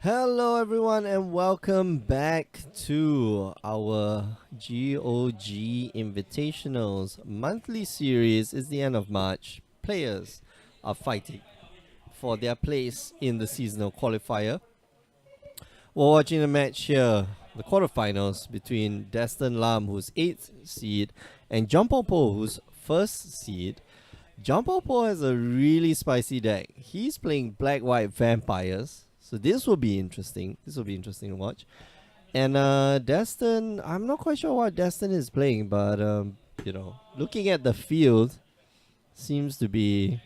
Hello, everyone, and welcome back to our GOG Invitationals monthly series. It's the end of March. Players are fighting for their place in the seasonal qualifier. We're watching a match here, the quarterfinals between Destin Lam, who's 8th seed, and Jumpopo, who's 1st seed. Jumpopo has a really spicy deck. He's playing black-white vampires, so this will be interesting. This will be interesting to watch. And Destin, I'm not quite sure what Destin is playing, but looking at the field, seems to be.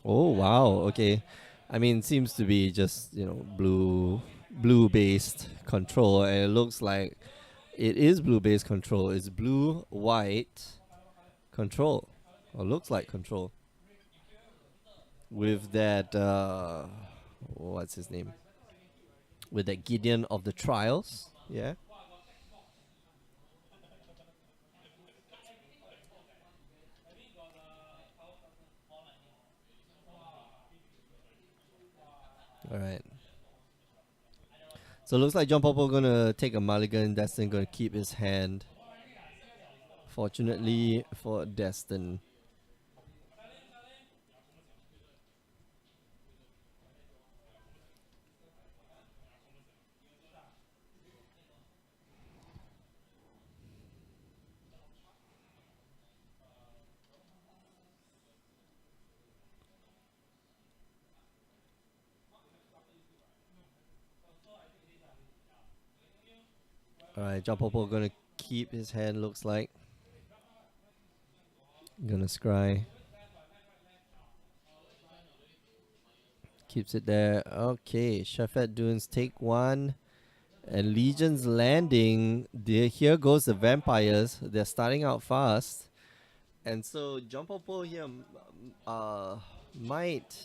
Oh wow, okay. I mean, seems to be just blue based control, and it looks like it is blue based control. It's blue white control, or looks like control, with that what's his name? With that Gideon of the Trials, yeah. All right. So it looks like John Popo gonna take a mulligan. Destin gonna keep his hand. Fortunately for Destin. Alright, John Popo gonna keep his hand, looks like. Gonna scry. Keeps it there. Okay, Shafet Dunes take one. And Legion's landing. Here goes the vampires. They're starting out fast. And so John Popo here might,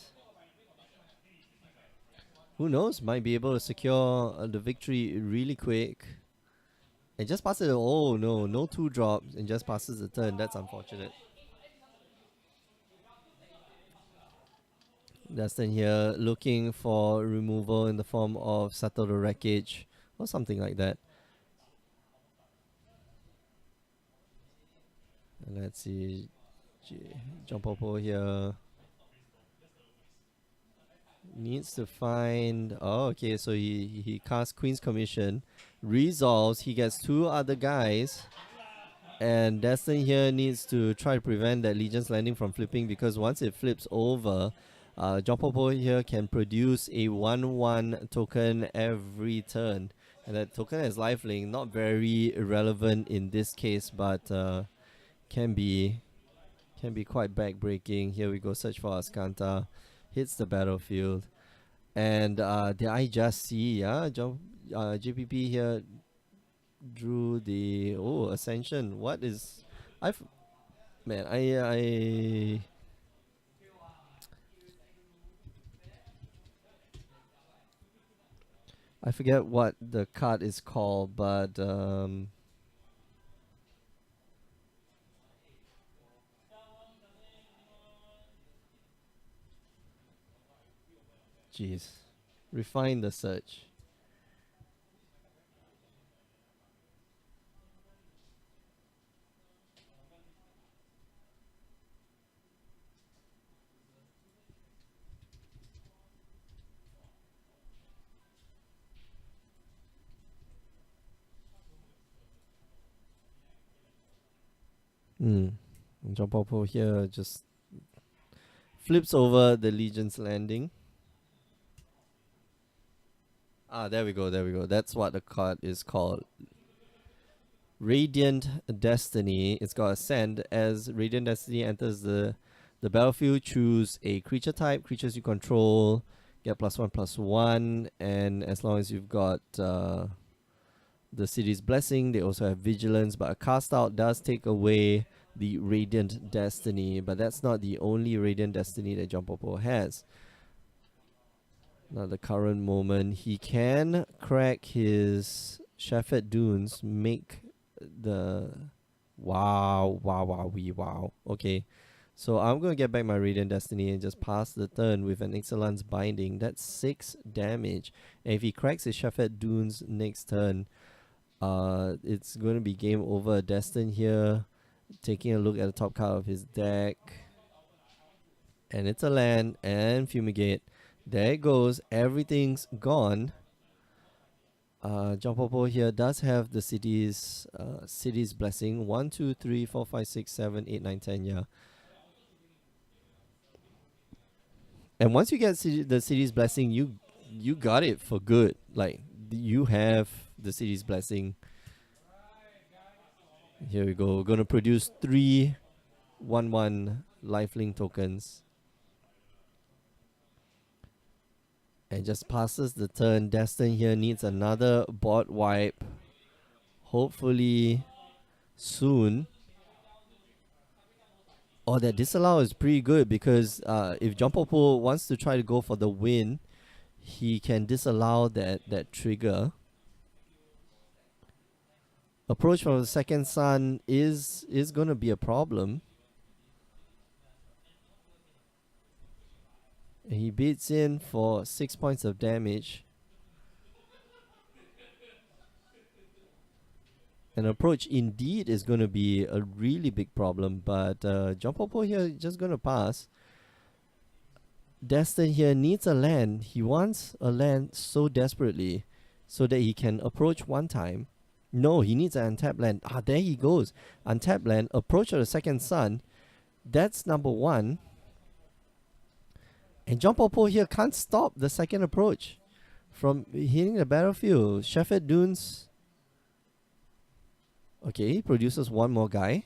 who knows, might be able to secure the victory really quick. And just passes it. Oh no, no 2 drops and just passes the turn. That's unfortunate. Destin here looking for removal in the form of Settle the Wreckage or something like that. And let's see. John Popo here needs to find. Oh, okay. So he casts Queen's Commission, resolves. He gets 2 other guys, and Destin here needs to try to prevent that Legion's landing from flipping, because once it flips over, John Popo here can produce a 1/1 token every turn, and that token is lifelink. Not very relevant in this case, but can be quite backbreaking. Here we go, search for Ascanta, hits the battlefield, and did I just see? JPP here drew the Ascension. What is I've man I forget what the card is called, but jeez, refine the search. John Popo here just flips over the Legion's landing. There we go, That's what the card is called. Radiant Destiny. It's got Ascend. As Radiant Destiny enters the battlefield, choose a creature type. Creatures you control get +1/+1, and as long as you've got the city's blessing, they also have vigilance. But a cast out does take away the Radiant Destiny, but that's not the only Radiant Destiny that John Popo has. Now the current moment, he can crack his Shafet Dunes, make the wow. Okay, So I'm going to get back my Radiant Destiny and just pass the turn with an Ixalan's Binding. That's 6 damage. And if he cracks his Shafet Dunes next turn, it's going to be game over. Destin here, taking a look at the top card of his deck. And it's a land and Fumigate. There it goes. Everything's gone. Jumpopo here does have the city's blessing. 1, 2, 3, 4, 5, 6, 7, 8, 9, 10. Yeah. And once you get the city's blessing, you got it for good. Like you have the city's blessing. Here we go. We're gonna produce 3 1/1 lifelink tokens. And just passes the turn. Destin here needs another board wipe. Hopefully soon. Oh, that disallow is pretty good because if Jumpopo wants to try to go for the win, he can disallow that trigger. Approach from the second sun is gonna be a problem. And he beats in for 6 points of damage. An approach indeed is going to be a really big problem, but Jumpopo here is just going to pass. Destin here needs a land. He wants a land so desperately so that he can approach one time. No, he needs an untapped land. Ah, there he goes. Untapped land, approach of the second sun. That's number 1. And Jumpopo here can't stop the second approach from hitting the battlefield. Sheffield Dunes. Okay, he produces 1 more guy.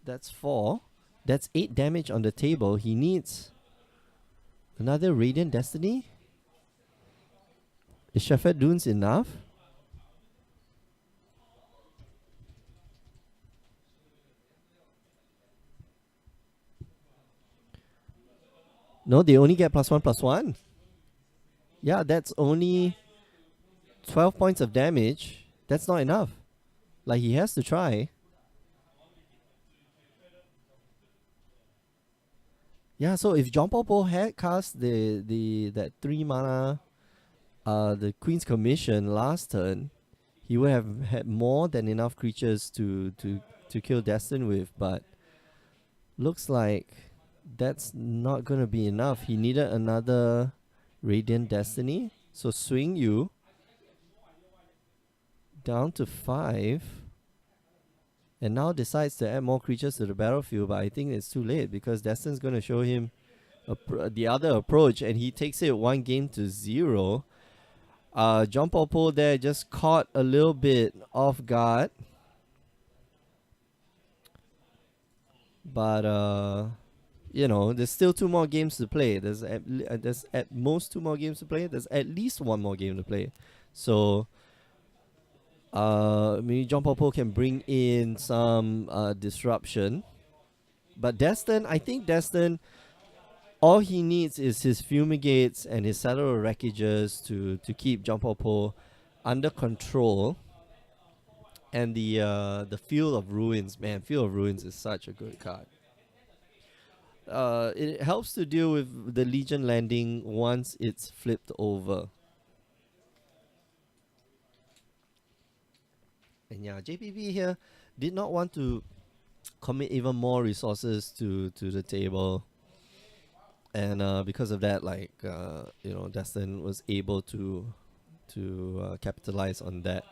That's 4. That's 8 damage on the table. He needs another Radiant Destiny. Is Sheffield Dunes enough? No, they only get +1/+1. Yeah, that's only 12 points of damage. That's not enough. Like, he has to try. Yeah, so if Jumpopo had cast that 3 mana the Queen's Commission last turn, he would have had more than enough creatures to kill Destin with, but looks like that's not gonna be enough. He needed another Radiant Destiny. So swing you down to 5. And now decides to add more creatures to the battlefield, but I think it's too late because Destin's gonna show him the other approach, and he takes it 1 game to 0. Jumpopo there just caught a little bit off guard. But you know, there's still 2 more games to play. There's at most 2 more games to play. There's at least 1 more game to play. So maybe Jumpopo can bring in some disruption. But Destin, I think Destin, all he needs is his Fumigates and his Saddle of Wreckages to keep Jumpopo under control. And the Field of Ruins, man, Field of Ruins is such a good card. It helps to deal with the Legion landing once it's flipped over. And yeah, JPP here did not want to commit even more resources to the table. And because of that, like, you know, Destin was able to capitalize on that.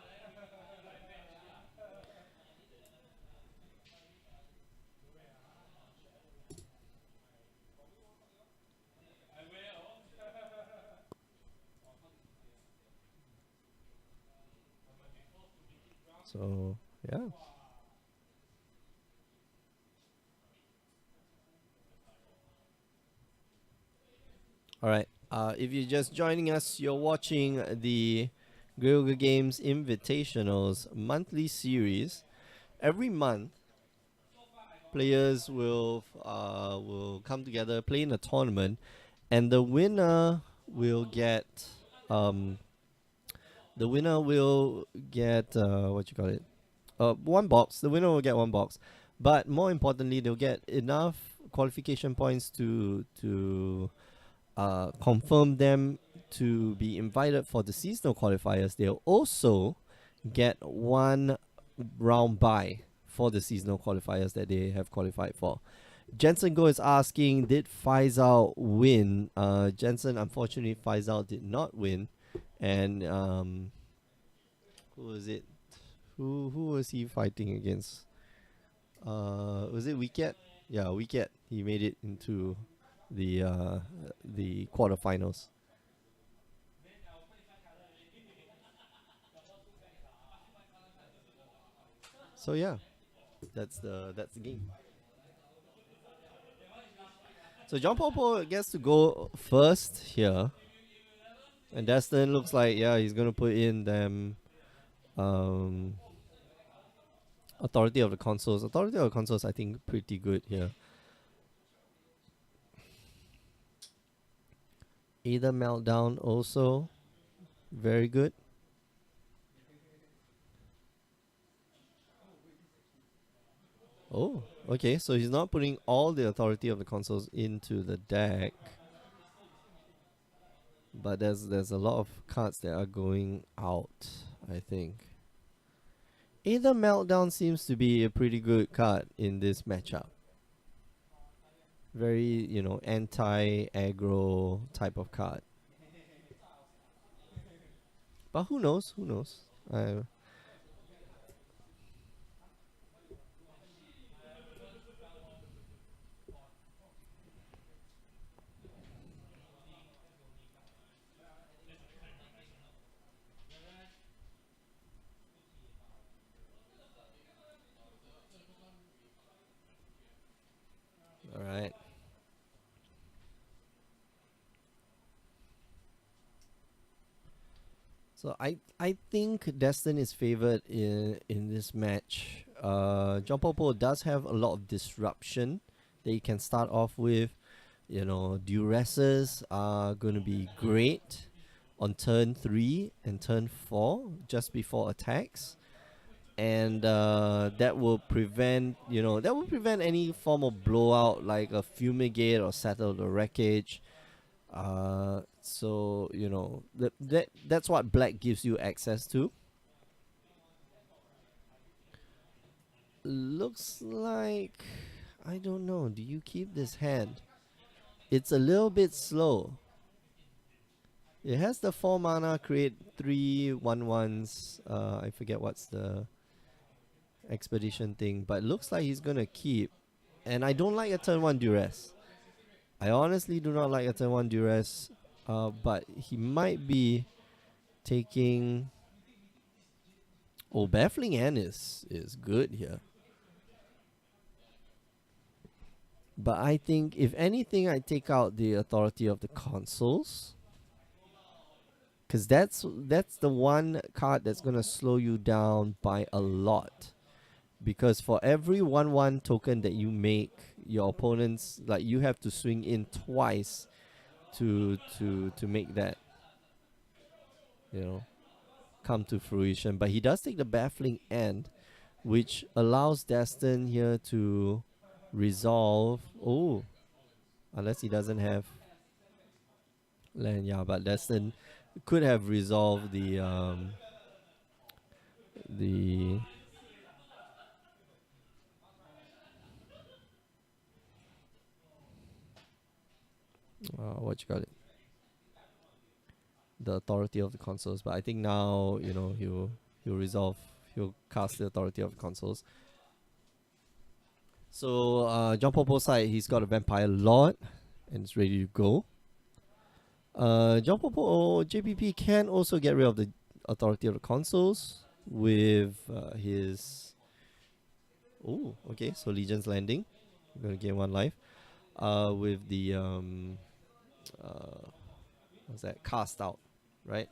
So, yeah. Alright, if you're just joining us, you're watching the GOGI Games Invitationals monthly series. Every month, players will come together, play in a tournament, and the winner will get what you call it? 1 box. The winner will get 1 box. But more importantly, they'll get enough qualification points to confirm them to be invited for the seasonal qualifiers. They'll also get one round bye for the seasonal qualifiers that they have qualified for. Jensen Go is asking, did Faisal win? Jensen, unfortunately, Faisal did not win. And who was it? Who was he fighting against? Was it Wicket? Yeah, Wicket. He made it into the quarterfinals. So yeah, that's the game. So John Popo gets to go first here, and Destin looks like he's gonna put in them um authority of the consoles. Authority of the consoles, I think, pretty good here. Either meltdown also very good. Oh, okay. So he's not putting all the authority of the consoles into the deck, but there's a lot of cards that are going out, I think. Either meltdown seems to be a pretty good card in this matchup. Very, anti-aggro type of card. But who knows? Who knows? All right. So I think Destin is favored in this match. John Popo does have a lot of disruption that you can start off with. Duresses are going to be great on turn 3 and turn 4, just before attacks. And that will prevent any form of blowout like a fumigate or settle the wreckage. That's what black gives you access to. Looks like, I don't know. Do you keep this hand? It's a little bit slow. It has the 4 mana, create 3 1/1s. I forget what's the expedition thing, but looks like he's gonna keep. And I don't like a turn 1 duress. I honestly do not like a turn 1 duress. But he might be taking. Oh, Baffling End is good here. But I think, if anything, I take out the authority of the consoles. Because that's the one card that's going to slow you down by a lot. Because for every 1/1 token that you make, your opponents, like, you have to swing in twice to make that, come to fruition. But he does take the Baffling End, which allows Destin here to resolve. Oh, unless he doesn't have land, yeah. But Destin could have resolved the what you call it, the authority of the consoles. But I think now he'll resolve. He'll cast the authority of the consoles. So John Popo's side, he's got a Vampire Lord and it's ready to go. John Popo JPP can also get rid of the authority of the consoles with his. Oh, okay. So Legion's Landing, we're gonna gain 1 life. With the what's that? Cast Out, right?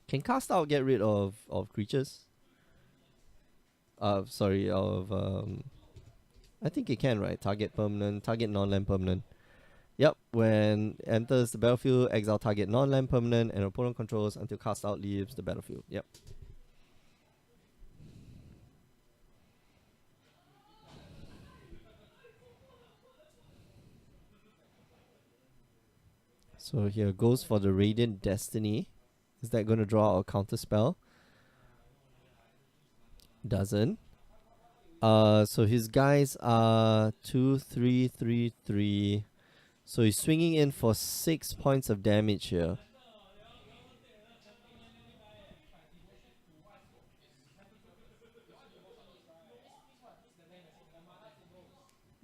Can Cast Out get rid of creatures? Sorry, of I think it can, right? Target permanent, target non-land permanent. Yep, when enters the battlefield, exile target non-land permanent and opponent controls until Cast Out leaves the battlefield. Yep. So here goes for the Radiant Destiny. Is that going to draw a counter spell? Doesn't. So his guys are 2, 3, 3, 3. So he's swinging in for 6 points of damage here.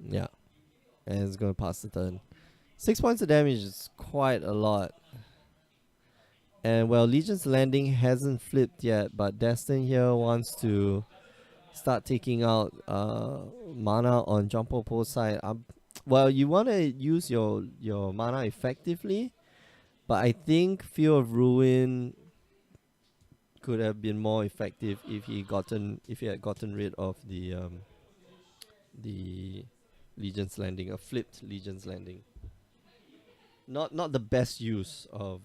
Yeah. And it's going to pass the turn. 6 points of damage is quite a lot. And well, Legion's Landing hasn't flipped yet, but Destin here wants to start taking out mana on Jumpopo's side. Well, you want to use your mana effectively, but I think Fear of Ruin could have been more effective if he had gotten rid of the Legion's Landing, a flipped Legion's Landing. Not the best use of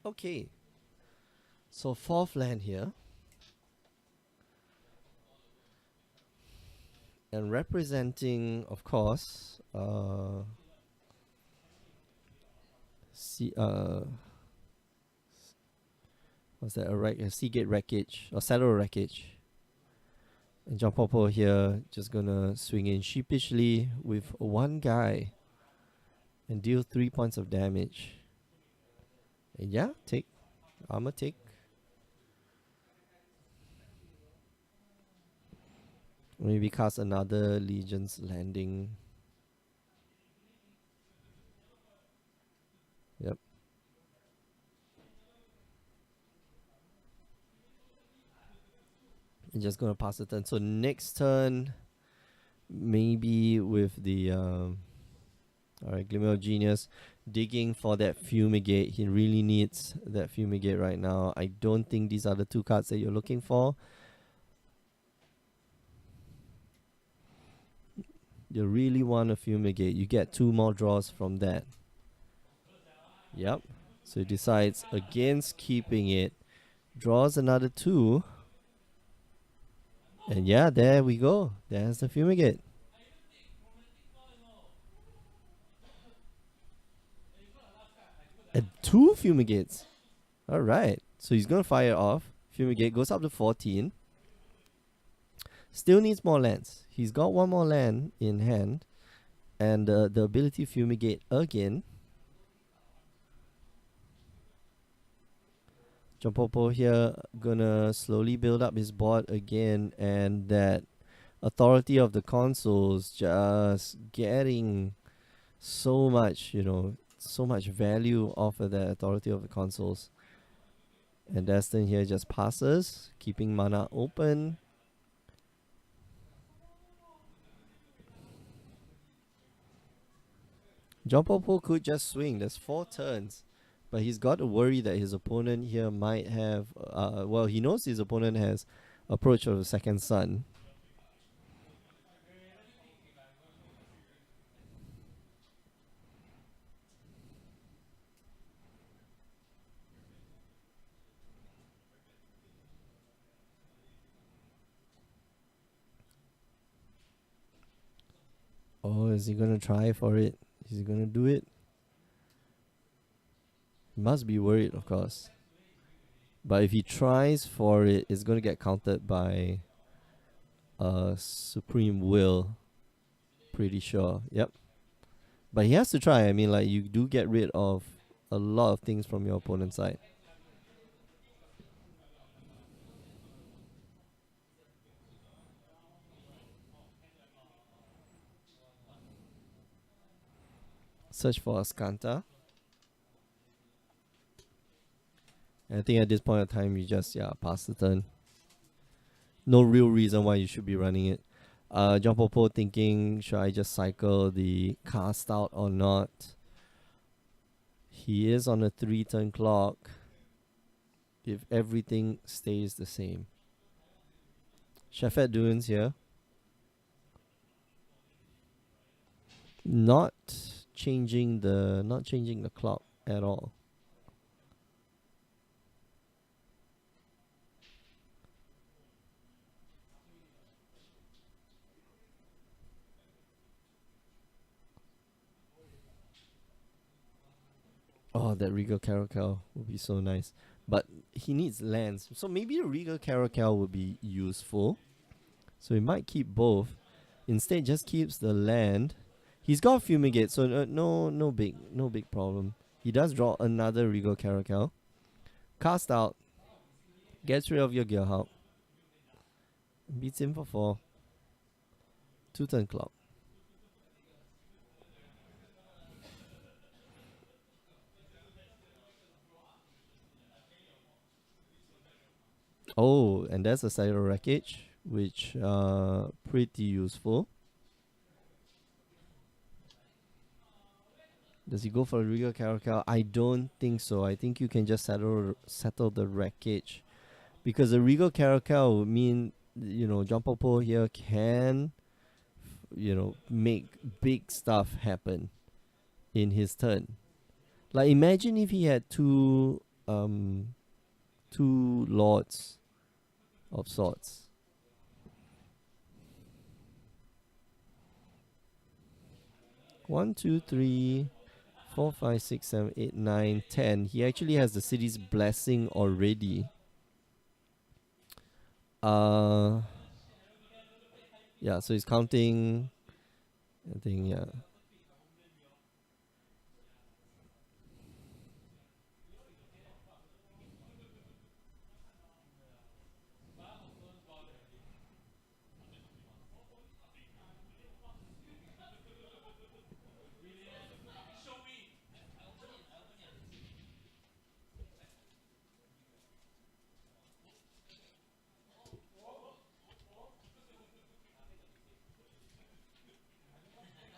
okay. So 4th land here. And representing, of course, what's that? A Seagate Wreckage or Saddle Wreckage. And John Popo here just gonna swing in sheepishly with one guy and deal 3 points of damage. And yeah, take armor take. Maybe cast another Legion's Landing. Yep. I'm just gonna pass the turn. So next turn, maybe with the alright, Glimmer of Genius digging for that Fumigate. He really needs that Fumigate right now. I don't think these are the 2 cards that you're looking for. You really want a Fumigate. You get 2 more draws from that. Yep. So he decides against keeping it. Draws another 2. And yeah, there we go. There's the Fumigate. And 2 Fumigates. Alright. So he's going to fire off. Fumigate goes up to 14. Still needs more lands. He's got 1 more land in hand. And the ability Fumigate again. Jumpopo here gonna slowly build up his board again, and that Authority of the Consoles just getting so much, so much value off of that Authority of the Consoles. And Destin here just passes, keeping mana open. Jumpopo could just swing. There's 4 turns. But he's got to worry that his opponent here might have... well, he knows his opponent has Approach of the Second Sun. Oh, is he going to try for it? Is he going to do it? He must be worried, of course. But if he tries for it, it's going to get countered by Supreme Will. Pretty sure. Yep. But he has to try. I mean, like, you do get rid of a lot of things from your opponent's side. Search for Ascanta. And I think at this point of time, you just, pass the turn. No real reason why you should be running it. Jumpopo thinking, should I just cycle the cast out or not? He is on a 3-turn clock. If everything stays the same. Shafet Dunes here. Not changing the clock at all. Oh, that Regal Caracal would be so nice. But he needs lands. So maybe a Regal Caracal would be useful. So he might keep both. Instead, just keeps the land. He's got Fumigate, so no big problem. He does draw another Regal Caracal. Cast out. Gets rid of your Gearhawk. Beats him for 4. 2 turn clock. Oh, and that's a Cyber Wreckage, which pretty useful. Does he go for a Regal Caracal? I don't think so. I think you can just settle the wreckage, because a Regal Caracal would mean, John Popo here can, make big stuff happen in his turn. Like, imagine if he had two lords of sorts. One, two, three, 4, 5, 6, 7, 8, 9, 10. He actually has the city's blessing already. Yeah, so he's counting. I think, yeah.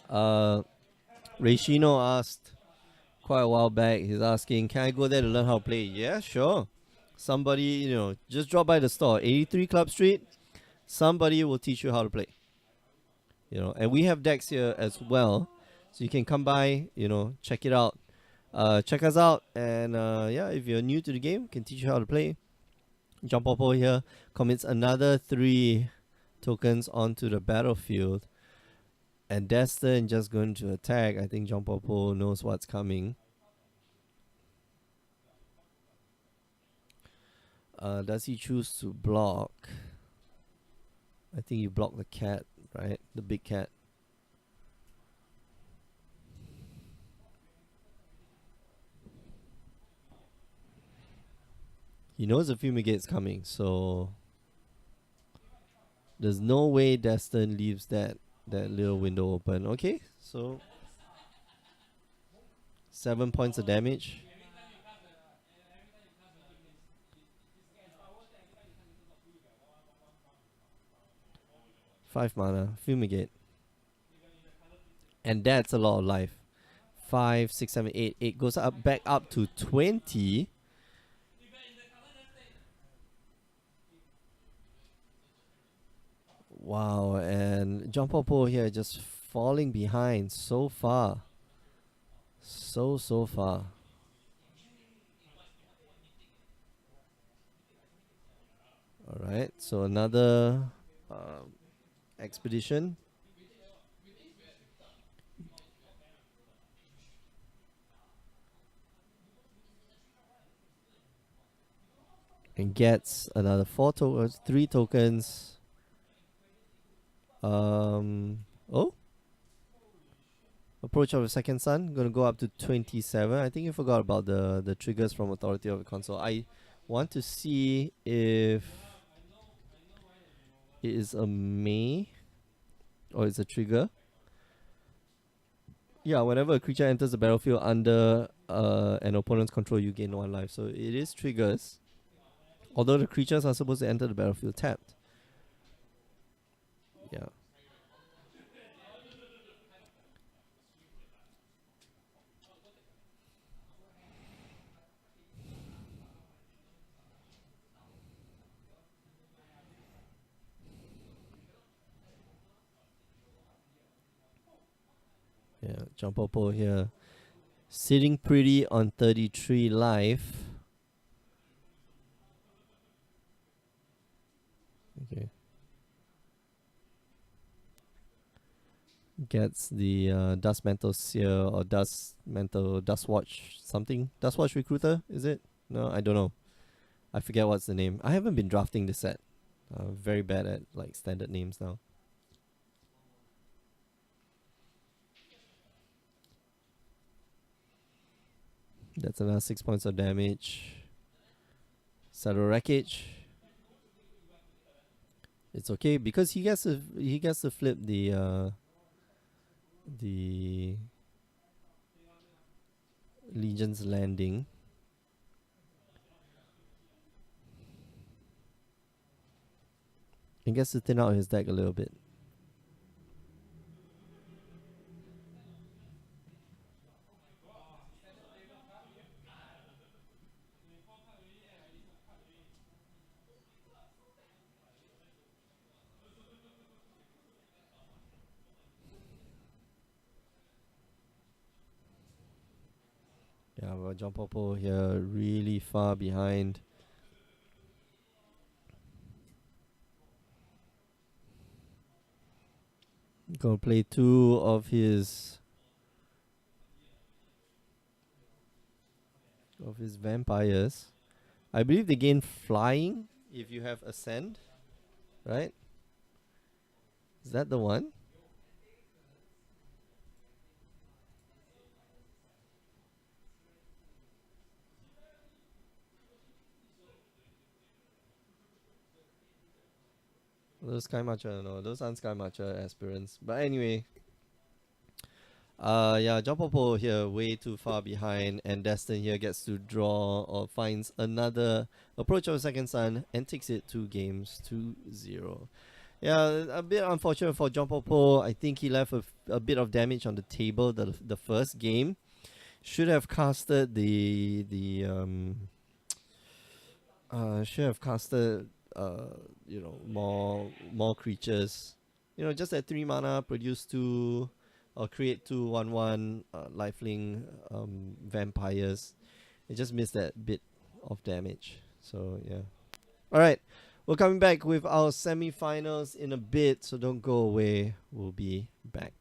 Uh, Reishino asked quite a while back. He's asking, "Can I go there to learn how to play?" Yeah, sure. Somebody, just drop by the store, 83 Club Street. Somebody will teach you how to play. And we have decks here as well, so you can come by, check it out. Check us out, and yeah, if you're new to the game, can teach you how to play. Jump Popo here commits another 3 tokens onto the battlefield, and Destin just going to attack. I think Jump Popo knows what's coming. Does he choose to block? I think you block the cat, right? The big cat. He knows the Fumigate's coming, so there's no way Destin leaves that little window open. Okay, so 7 points of damage. 5 mana, Fumigate. And that's a lot of life. 5, 6, 7, 8. 8 goes back up to 20. Wow, and Jump Popo here just falling behind so far. So far. Alright, so another expedition. And gets another 3 tokens. Oh, approach of the second sun, gonna go up to 27. I think you forgot about the triggers from Authority of the Console. I want to see if it is a May or it's a trigger. Yeah, whenever a creature enters the battlefield under an opponent's control, you gain 1 life. So it is triggers, although the creatures are supposed to enter the battlefield tapped. Yeah. Yeah, Jump Popo here. Sitting pretty on 33 life. Okay. gets the Dust Mantle Seer or Dust Watch something. Dust Watch Recruiter, is it? No, I don't know. I forget what's the name. I haven't been drafting the set. Very bad at like standard names now. That's another 6 points of damage. Saddle Wreckage. It's okay because he gets to flip the Legion's Landing. He gets to thin out his deck a little bit. Yeah, well, John Popo here really far behind. Gonna play two of his vampires. I believe they gain flying if you have ascend, right? Is that the one? Those Sky Matcha, no, those aren't Sky Matcha aspirants. But anyway, yeah, John Popo here way too far behind, and Destin here gets to draw or finds another approach of a second sun and takes it 2 games 2-0. Yeah, a bit unfortunate for John Popo. I think he left a bit of damage on the table the first game. Should have casted should have casted more creatures. Just at 3 mana, produce 2 or create 2/1/1 lifelink vampires. It just missed that bit of damage. So yeah. Alright. We're coming back with our semi-finals in a bit, so don't go away. We'll be back.